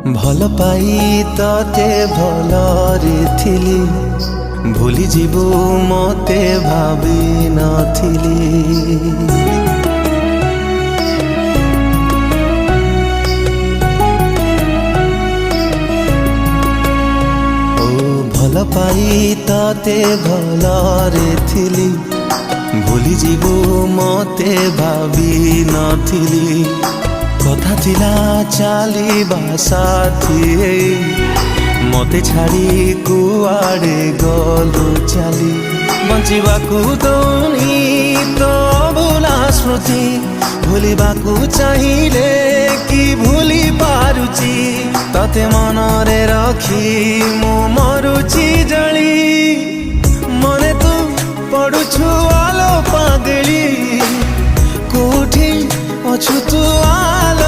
भल पाई तते भलरे थिली भूली जीवु मते भावी नथिली। भल पाई तते भलरे थिली भूली जीवु मते भावी नथिली। कथा थिला चालिबा साथी मते छाड़ी कुआड़े गलु चाली। बंचिबाकू दौनी तो भूला स्मृति भूलिबाकू चाहिए कि भूली पारुची। तते मनरे रखी मु मरुची जली मने तू पड़ुछु आलो पागली कोठी अछु तू आलो।